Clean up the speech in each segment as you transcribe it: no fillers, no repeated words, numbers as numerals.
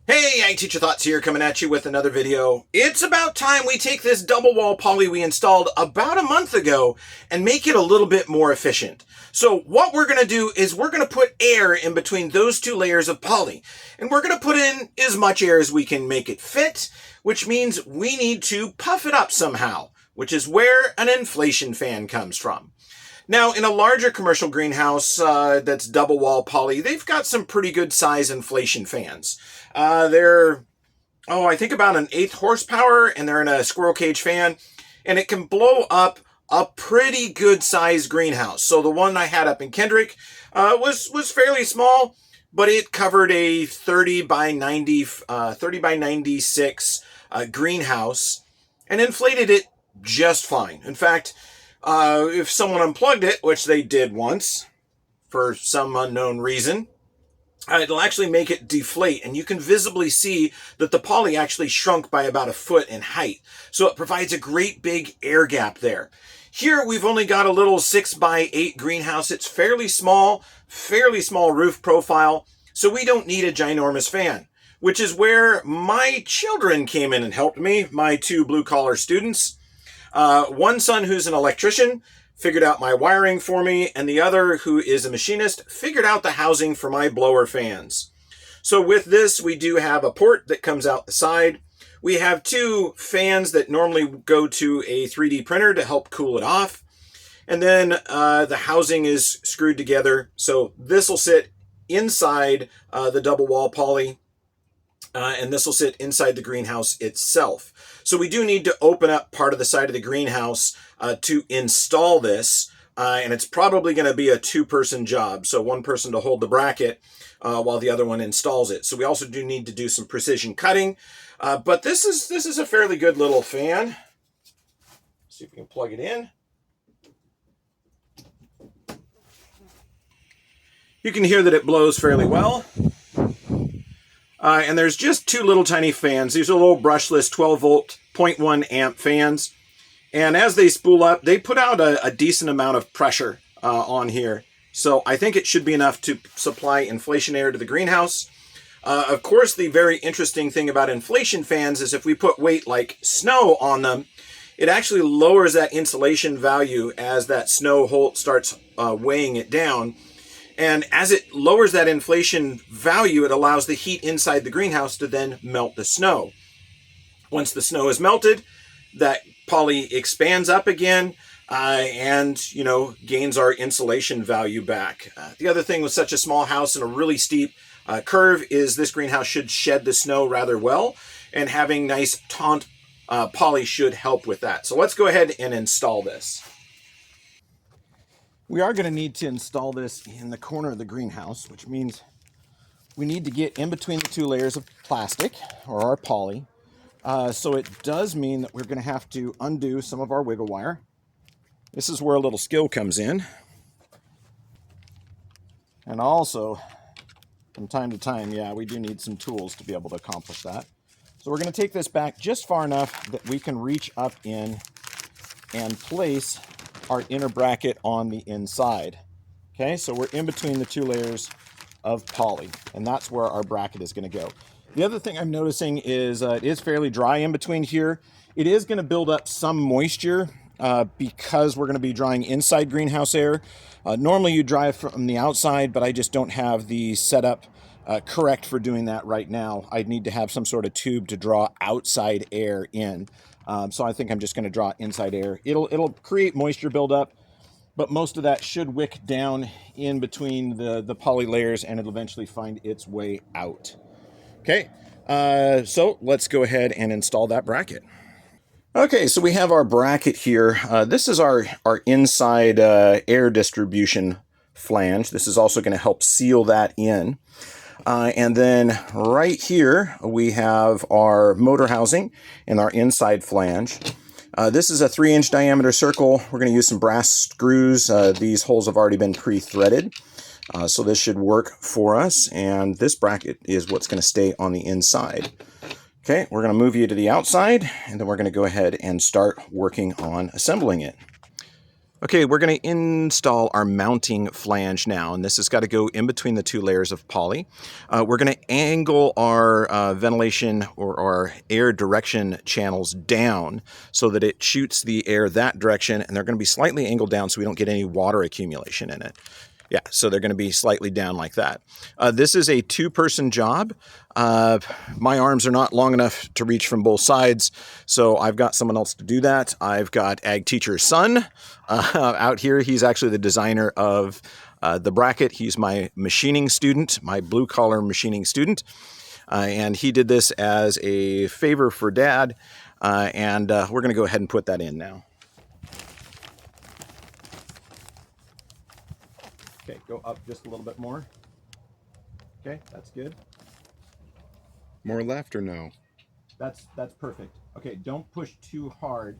Hey, iTeacher Thoughts here, coming at you with another video. It's about time we take this double wall poly we installed about a month ago and make it a little bit more efficient. So what we're going to do is we're going to put air in between those two layers of poly. And we're going to put in as much air as we can make it fit, which means we need to puff it up somehow, which is where an inflation fan comes from. Now, in a larger commercial greenhouse that's double wall poly, they've got some pretty good size inflation fans. They're, I think about an 1/8 horsepower, and they're in a squirrel cage fan, and it can blow up a pretty good sized greenhouse. So the one I had up in Kendrick was fairly small, but it covered a 30 by 96 greenhouse and inflated it just fine. In fact, if someone unplugged it, which they did once for some unknown reason, it'll actually make it deflate, and you can visibly see that the poly actually shrunk by about 1 foot in height. So it provides a great big air gap there. Here we've only got a little 6 by 8 greenhouse. It's fairly small roof profile, so we don't need a ginormous fan, which is where my children came in and helped me, my 2 blue-collar students. One son who's an electrician figured out my wiring for me, and the other, who is a machinist, figured out the housing for my blower fans. So with this, we do have a port that comes out the side. We have 2 fans that normally go to a 3D printer to help cool it off. And then the housing is screwed together. So this will sit inside the double wall poly, and this will sit inside the greenhouse itself. So we do need to open up part of the side of the greenhouse to install this, and it's probably going to be a 2-person job. So 1 person to hold the bracket while the other one installs it. So we also do need to do some precision cutting, but this is a fairly good little fan. Let's see if we can plug it in. You can hear that it blows fairly well. And there's just 2 little tiny fans. These are little brushless 12 volt 0.1 amp fans. And as they spool up, they put out a decent amount of pressure on here. So I think it should be enough to supply inflation air to the greenhouse. Of course, the very interesting thing about inflation fans is if we put weight like snow on them, it actually lowers that insulation value as that snow starts weighing it down. And as it lowers that inflation value, it allows the heat inside the greenhouse to then melt the snow. Once the snow is melted, that poly expands up again and, gains our insulation value back. The other thing with such a small house and a really steep curve is this greenhouse should shed the snow rather well, and having nice taunt poly should help with that. So let's go ahead and install this. We are going to need to install this in the corner of the greenhouse, which means we need to get in between the 2 layers of plastic, or our poly. So it does mean that we're going to have to undo some of our wiggle wire. This is where a little skill comes in. And also, from time to time, we do need some tools to be able to accomplish that. So we're going to take this back just far enough that we can reach up in and place our inner bracket on the inside. Okay, so we're in between the 2 layers of poly, and that's where our bracket is going to go. The other thing I'm noticing is it is fairly dry in between here. It is going to build up some moisture because we're going to be drying inside greenhouse air. Normally you dry from the outside, but I just don't have the setup correct for doing that right now. I'd need to have some sort of tube to draw outside air in. So I think I'm just going to draw inside air. It'll create moisture buildup, but most of that should wick down in between the poly layers, and it'll eventually find its way out. Okay, so let's go ahead and install that bracket. Okay, so we have our bracket here. This is our inside air distribution flange. This is also going to help seal that in. And then right here, we have our motor housing and our inside flange. This is a 3-inch diameter circle. We're going to use some brass screws. These holes have already been pre-threaded, so this should work for us. And this bracket is what's going to stay on the inside. Okay, we're going to move you to the outside, and then we're going to go ahead and start working on assembling it. Okay, we're going to install our mounting flange now, and this has got to go in between the two layers of poly. We're going to angle our ventilation or our air direction channels down so that it shoots the air that direction, and they're going to be slightly angled down so we don't get any water accumulation in it. Yeah, so they're going to be slightly down like that. This is a two-person job. My arms are not long enough to reach from both sides, so I've got someone else to do that. I've got Ag Teacher's son out here. He's actually the designer of the bracket. He's my machining student, my blue-collar machining student, and he did this as a favor for Dad, and we're going to go ahead and put that in now. Okay, go up just a little bit more. Okay, that's good. More left or no? That's perfect. Okay, don't push too hard.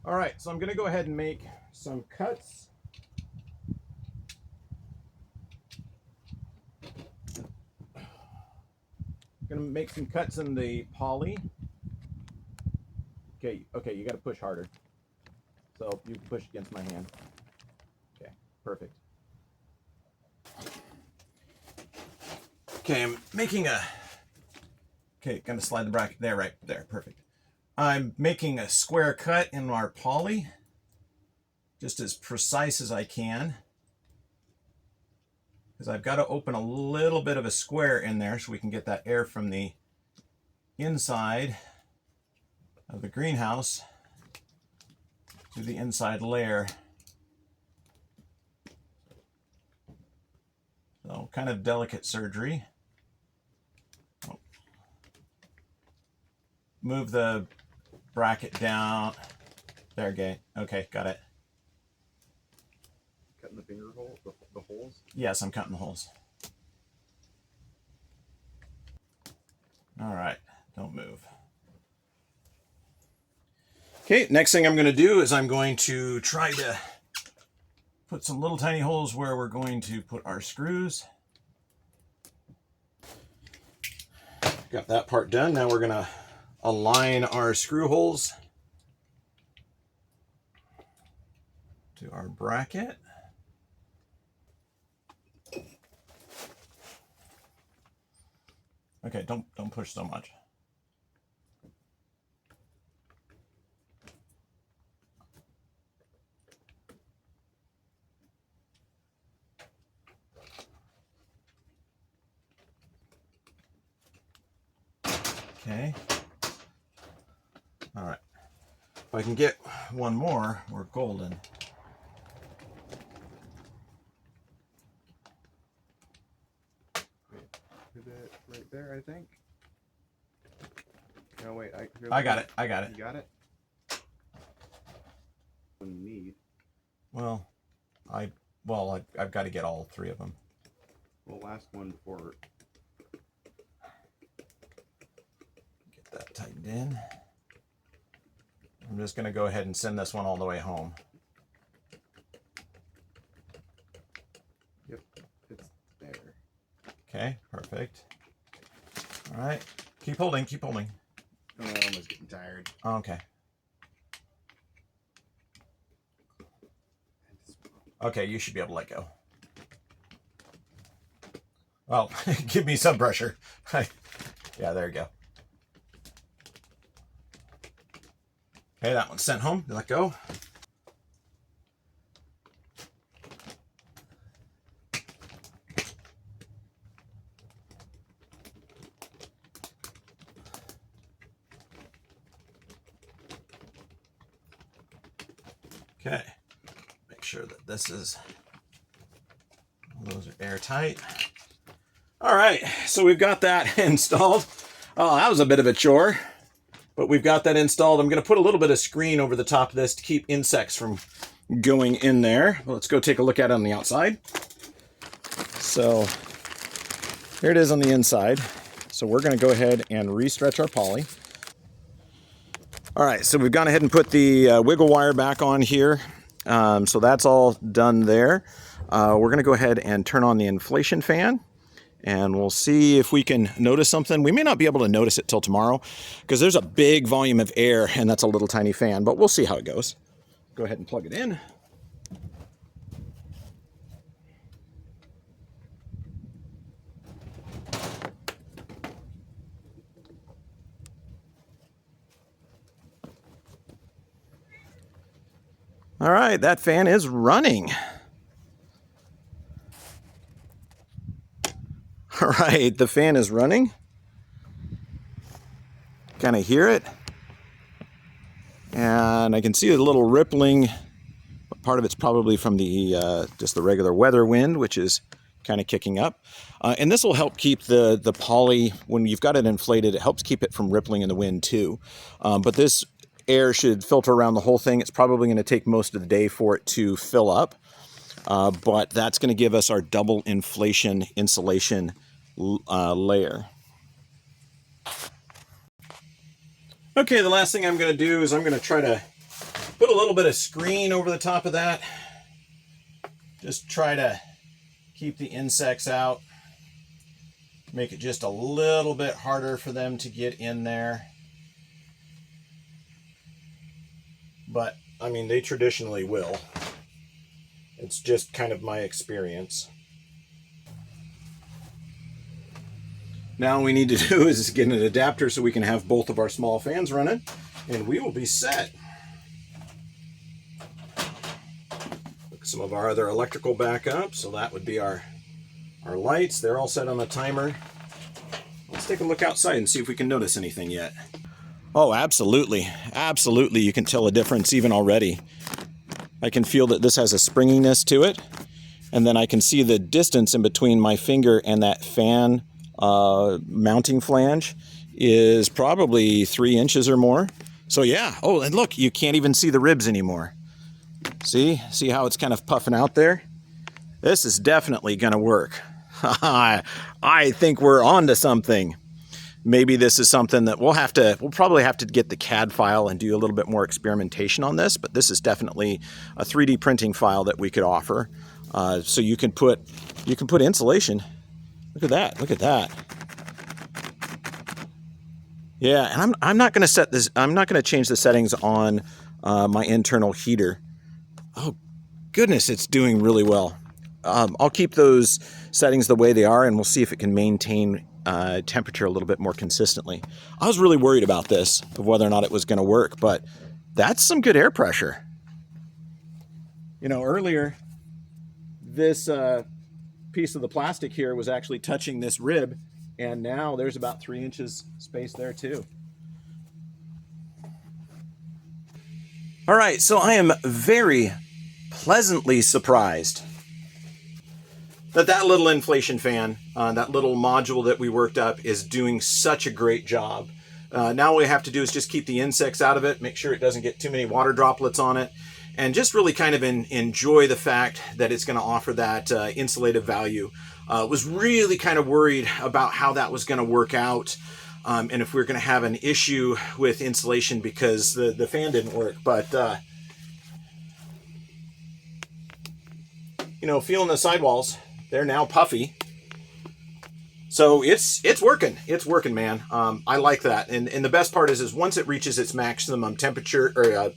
All right, so I'm going to go ahead and make some cuts. Going to make some cuts in the poly. Okay, you got to push harder. So you push against my hand. Okay, perfect. Okay, I'm making a... Okay, gonna slide the bracket there, right there, perfect. I'm making a square cut in our poly, just as precise as I can, because I've got to open a little bit of a square in there so we can get that air from the inside of the greenhouse to the inside layer. So kind of delicate surgery. Oh. Move the bracket down. There, okay. Okay, got it. Cutting the finger hole, the holes? Yes, I'm cutting the holes. All right, don't move. Okay, next thing I'm going to do is I'm going to try to put some little tiny holes where we're going to put our screws. Got that part done. Now we're going to align our screw holes to our bracket. Okay, don't push so much. Okay. All right. If I can get one more, we're golden. Pivot right there, I think. No, wait. I got it. I got it. You got it? Need. Well, I've got to get all three of them. Well, last one before. Get that tightened in. I'm just going to go ahead and send this one all the way home. Yep, it's there. Okay, perfect. All right, keep holding, keep holding. Oh, I was getting tired. Okay. Okay, you should be able to let go. Well, give me some pressure. Yeah, there you go. Okay, that one's sent home. Let go. Okay, make sure that this is, those are airtight. All right, so we've got that installed. Oh, that was a bit of a chore, but we've got that installed. I'm going to put a little bit of screen over the top of this to keep insects from going in there. Well, let's go take a look at it on the outside. So here it is on the inside. So we're going to go ahead and restretch our poly. All right, so we've gone ahead and put the wiggle wire back on here. So that's all done there. we're going to go ahead and turn on the inflation fan. And we'll see if we can notice something. We may not be able to notice it till tomorrow because there's a big volume of air and that's a little tiny fan, but we'll see how it goes. Go ahead and plug it in. All right, that fan is running. All right, the fan is running. Kind of hear it. And I can see a little rippling. Part of it's probably from the just the regular weather wind, which is kind of kicking up. And this will help keep the poly, when you've got it inflated, it helps keep it from rippling in the wind too. But this air should filter around the whole thing. It's probably going to take most of the day for it to fill up. But that's going to give us our double inflation insulation layer. Okay, the last thing I'm going to do is I'm going to try to put a little bit of screen over the top of that. Just try to keep the insects out. Make it just a little bit harder for them to get in there. But, I mean, they traditionally will. It's just kind of my experience. Now all we need to do is get an adapter so we can have both of our small fans running, and we will be set. Look, some of our other electrical backup, so that would be our lights. They're all set on the timer. Let's take a look outside and see if we can notice anything yet. Oh, absolutely. Absolutely, you can tell a difference even already. I can feel that this has a springiness to it, and then I can see the distance in between my finger and that fan mounting flange is probably 3 inches or more. So yeah. Oh, and look, you can't even see the ribs anymore. See how it's kind of puffing out there? This is definitely gonna work. I think we're on to something. Maybe this is something that we'll probably have to get the CAD file and do a little bit more experimentation on this, but this is definitely a 3D printing file that we could offer. So you can put insulation. Look at that, look at that. Yeah, and I'm not gonna set this, I'm not gonna change the settings on my internal heater. Oh goodness, it's doing really well. I'll keep those settings the way they are, and we'll see if it can maintain temperature a little bit more consistently. I was really worried about this, of whether or not it was going to work, but that's some good air pressure. You know, earlier, this piece of the plastic here was actually touching this rib, and now there's about 3 inches space there too. All right, so I am very pleasantly surprised that little inflation fan, that little module that we worked up, is doing such a great job. Now all we have to do is just keep the insects out of it, make sure it doesn't get too many water droplets on it, and just really kind of enjoy the fact that it's going to offer that insulative value. Was really kind of worried about how that was going to work out, and if we were going to have an issue with insulation because the fan didn't work. But you know, feeling the sidewalls, they're now puffy. So it's working. It's working, man. I like that. And the best part is once it reaches its maximum temperature or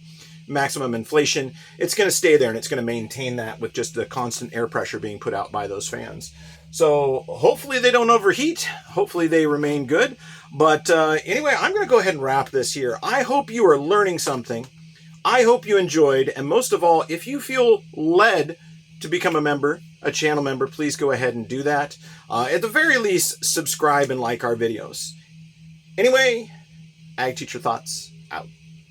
maximum inflation, it's going to stay there and it's going to maintain that with just the constant air pressure being put out by those fans. So hopefully they don't overheat. Hopefully they remain good. But anyway, I'm going to go ahead and wrap this here. I hope you are learning something. I hope you enjoyed. And most of all, if you feel led to become a member, a channel member, please go ahead and do that. At the very least, subscribe and like our videos. Anyway, Ag Teacher Thoughts out.